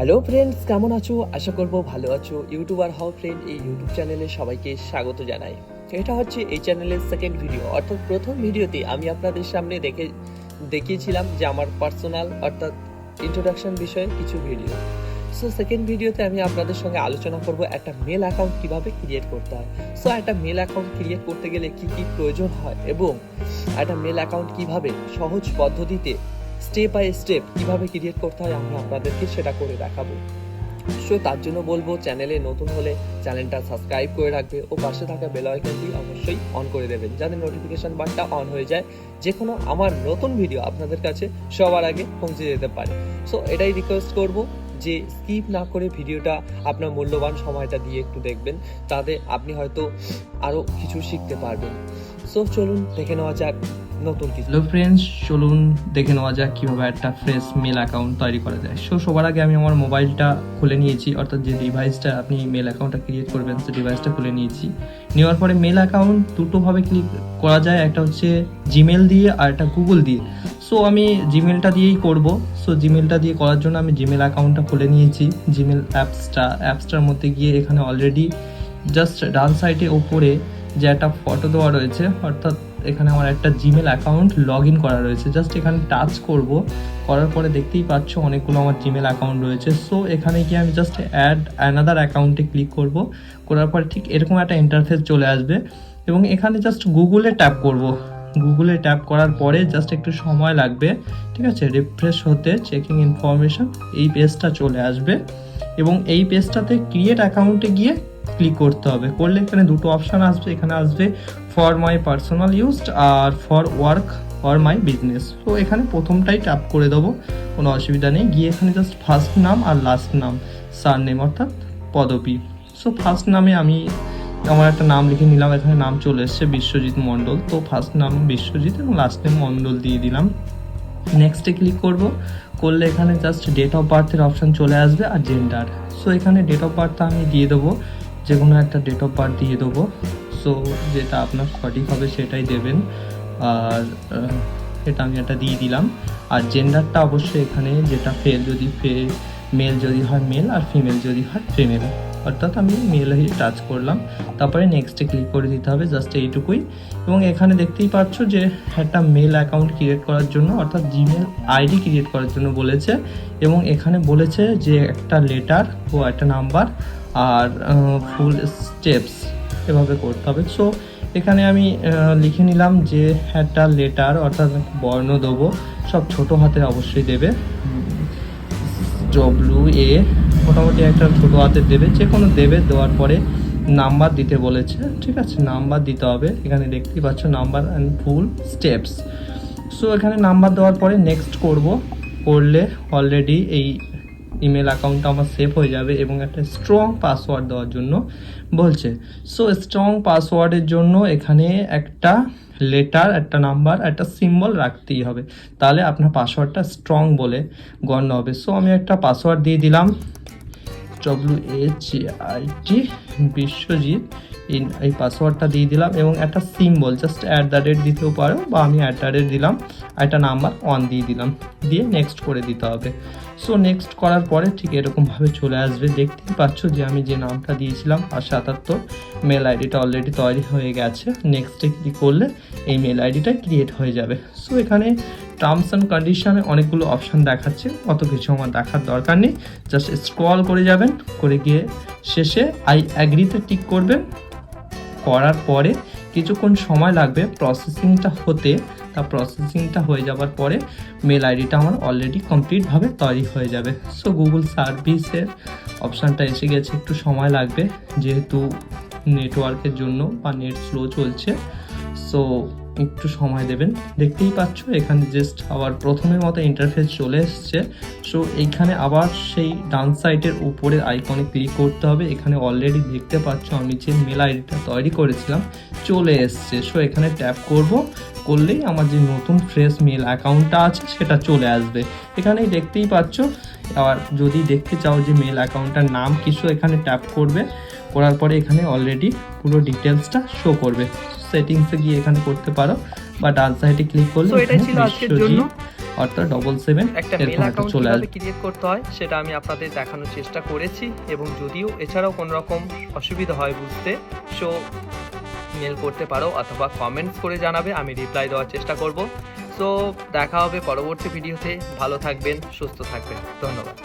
Hello friends, কেমন আছো? আশা করব ভালো আছো। ইউটিউবার হও ফ্রেন্ড, এই ইউটিউব চ্যানেলে সবাইকে স্বাগত জানাই। এটা হচ্ছে এই চ্যানেলের সেকেন্ড ভিডিও, অর্থাৎ প্রথম ভিডিওতে আমি আপনাদের সামনে দেখিয়েছিলাম যে আমার পার্সোনাল অর্থাৎ ইন্ট্রোডাকশন বিষয়ে কিছু ভিডিও। সো সেকেন্ড ভিডিওতে আমি আপনাদের সঙ্গে আলোচনা করব একটা মেল অ্যাকাউন্ট কিভাবে ক্রিয়েট করতে হয়। সো একটা মেল অ্যাকাউন্ট ক্রিয়েট করতে গেলে কি কি প্রয়োজন হয় এবং একটা মেল অ্যাকাউন্ট কিভাবে সহজ পদ্ধতিতে স্টেপ বাই স্টেপ কিভাবে ক্রিয়েট করতে হয় আমি আপনাদেরকে সেটা করে দেখাবো। সো তার জন্য বলবো, চ্যানেলে নতুন হলে চ্যানেলটা সাবস্ক্রাইব করে রাখবে ও পাশে থাকা বেল আইকনটি অবশ্যই অন করে দেবেন, যাতে নোটিফিকেশন বারটা অন হয়ে যায়, যে কোনো আমার নতুন ভিডিও আপনাদের কাছে সবার আগে পৌঁছে যেতে পারে। সো এটাই রিকোয়েস্ট করব যে স্কিপ না করে ভিডিওটা আপনার মূল্যবান সময়টা দিয়ে একটু দেখবেন, তাতে আপনি হয়তো আরও কিছু শিখতে পারবেন। সো চলুন দেখে নেওয়া যাক নতুন কিছু। হ্যালো ফ্রেন্ডস, চলুন দেখে নেওয়া যাক কীভাবে একটা ফ্রেশ মেল অ্যাকাউন্ট তৈরি করা যায়। সবার আগে আমি আমার মোবাইলটা খুলে নিয়েছি, অর্থাৎ যে ডিভাইসটা আপনি মেল অ্যাকাউন্টটা ক্রিয়েট করবেন সেই ডিভাইসটা খুলে নিয়েছি। নেওয়ার পরে মেল অ্যাকাউন্ট দুটোভাবে ক্লিক করা যায়, একটা হচ্ছে জিমেল দিয়ে আর একটা গুগল দিয়ে। আমি জিমেলটা দিয়েই করব। জিমেলটা দিয়ে করার জন্য আমি জিমেল অ্যাকাউন্টটা খুলে নিয়েছি। জিমেল অ্যাপসটার মধ্যে গিয়ে এখানে অলরেডি জাস্ট ডান সাইডে ওপরে যে একটা ফটো দেওয়া রয়েছে, অর্থাৎ এখানে আমার একটা জিমেল অ্যাকাউন্ট লগ ইন করা রয়েছে। জাস্ট এখানে টাচ করব, করার পরে দেখতেই পাচ্ছ অনেকগুলো আমার জিমেল অ্যাকাউন্ট রয়েছে। এখানে গিয়ে আমি জাস্ট অ্যাড অ্যানাদার অ্যাকাউন্টে ক্লিক করব। করার পরে ঠিক এরকম একটা ইন্টারফেস চলে আসবে এবং এখানে জাস্ট গুগলে ট্যাপ করব। গুগলে ট্যাপ করার পরে জাস্ট একটু সময় লাগবে, ঠিক আছে, রিফ্রেশ হতে, চেকিং ইনফরমেশন, এই পেজটা চলে আসবে এবং এই পেজটাতে ক্রিয়েট অ্যাকাউন্টে গিয়ে ক্লিক করতে হবে। করলে এখানে দুটো অপশান আসবে, এখানে আসবে ফর মাই পার্সোনাল ইউজ আর for work or my business. এখানে প্রথমটাই ট্যাপ করে দেবো, কোনো অসুবিধা নেই। গিয়ে এখানে জাস্ট ফার্স্ট নাম আর লাস্ট নাম, সারনেম অর্থাৎ পদবী। ফার্স্ট নামে আমি আমার একটা নাম লিখে নিলাম, এখানে নাম চলে এসছে বিশ্বজিৎ মণ্ডল। ফার্স্ট নাম বিশ্বজিৎ এবং লাস্ট নেম মণ্ডল দিয়ে দিলাম। নেক্সটে ক্লিক করব। করলে এখানে জাস্ট ডেট অফ বার্থের অপশান চলে আসবে আর জেন্ডার। এখানে ডেট অফ বার্থটা আমি দিয়ে দেবো, যে কোনো একটা ডেট অফ বার্থ দিয়ে দেবো। যেটা আপনার সঠিক হবে সেটাই দেবেন, আর এটা আমি একটা দিয়ে দিলাম। আর জেন্ডারটা অবশ্যই এখানে যেটা মেল যদি হয় মেল আর ফিমেল যদি হয় ফিমেল, অর্থাৎ আমি মেল হয়ে টাচ করলাম। তারপরে নেক্সটে ক্লিক করে দিতে হবে, জাস্ট এইটুকুই। এবং এখানে দেখতেই পাচ্ছ যে একটা মেল অ্যাকাউন্ট ক্রিয়েট করার জন্য, অর্থাৎ জিমেল আইডি ক্রিয়েট করার জন্য বলেছে এবং এখানে বলেছে যে একটা লেটার ও একটা নাম্বার আর ফুল স্টেপস এভাবে করতে হবে। এখানে আমি লিখে নিলাম যে একটা লেটার, অর্থাৎ বর্ণ দেবো, সব ছোট হাতে অবশ্যই দেবে, WA মোটামুটি একটা ছোটো হাতের দেবে, যে কোনো দেবে। দেওয়ার পরে নাম্বার দিতে বলেছে, ঠিক আছে, নাম্বার দিতে হবে। এখানে দেখতেই পাচ্ছ নাম্বার অ্যান্ড ফুল স্টেপস। এখানে নাম্বার দেওয়ার পরে নেক্সট করলে অলরেডি এই ইমেল অ্যাকাউন্টটা আমার সেভ হয়ে যাবে এবং একটা স্ট্রং পাসওয়ার্ড দেওয়ার জন্য বলছে। স্ট্রং পাসওয়ার্ডের জন্য এখানে একটা লেটার, একটা নাম্বার, একটা সিম্বল রাখতেই হবে, তাহলে আপনার পাসওয়ার্ডটা স্ট্রং বলে গণ্য হবে। আমি একটা পাসওয়ার্ড দিয়ে দিলাম, WHIT বিশ্বজিৎ, এই পাসওয়ার্ডটা দিয়ে দিলাম এবং একটা সিম্বল জাস্ট @ দিতেও পারো, বা আমি @ দিলাম, একটা নাম্বার 1 দিয়ে দিলাম, দিয়ে নেক্সট করে দিতে হবে। নেক্সট করার পরে ঠিক এরকমভাবে চলে আসবে। দেখতেই পাচ্ছ যে আমি যে নামটা দিয়েছিলাম 77, মেল আইডিটা অলরেডি তৈরি হয়ে গেছে। নেক্সটে ক্লিক করলে এই মেল আইডিটা ক্রিয়েট হয়ে যাবে। এখানে টার্মস অ্যান্ড কন্ডিশনে অনেকগুলো অপশান দেখাচ্ছে, অত কিছু আমার দেখার দরকার নেই। জাস্ট স্ক্রল করে যাবেন, করে গিয়ে শেষে আই অ্যাগ্রিতে টিক করবেন। করার পরে কিছুক্ষণ সময় লাগবে প্রসেসিংটা হতে। প্রসেসিংটা হয়ে যাওয়ার পরে মেল আইডিটা আমার অলরেডি কমপ্লিটভাবে তৈরি হয়ে যাবে। গুগল সার্ভিসের অপশানটা এসে গেছে, একটু সময় লাগবে যেহেতু নেটওয়ার্কের জন্য বা নেট স্লো চলছে, একটু সময় দেবেন। দেখতেই পাচ্ছ এখানে জাস্ট আবার প্রথমের মতো ইন্টারফেস চলে এসছে। এইখানে আবার সেই ডান সাইডের উপরের আইকনে ক্লিক করতে হবে। এখানে অলরেডি দেখতে পাচ্ছ আমি যে মেল আইডিটা তৈরি করেছিলাম চলে এসছে। এখানে ট্যাপ করলেই আমার যে নতুন ফ্রেশ মেল অ্যাকাউন্টটা আছে সেটা চলে আসবে। এখানেই দেখতেই পাচ্ছ। আর যদি দেখতে চাও যে মেল অ্যাকাউন্টটার নাম কিছু, এখানে ট্যাপ করবে, করার পরে এখানে অলরেডি পুরো ডিটেলসটা শো করবে। সেটিংসে গিয়ে এখানে করতে পারো বা ডান সাইডে ক্লিক করলে এটা ছিল আজকের জন্য। অর্থাৎ 77 একটা মেল এরকম একটা অ্যাকাউন্ট চলে কিভাবে আসবে। ক্রিয়েট করতে হয় সেটা আমি আপনাদের দেখানোর চেষ্টা করেছি, এবং যদিও এছাড়াও কোনো রকম অসুবিধা হয় বুঝতে, সো মেল করতে পারো অথবা কমেন্টস করে জানাবে, আমি রিপ্লাই দেওয়ার চেষ্টা করব। সো দেখা হবে পরবর্তী ভিডিওতে। ভালো থাকবেন, সুস্থ থাকবেন, ধন্যবাদ।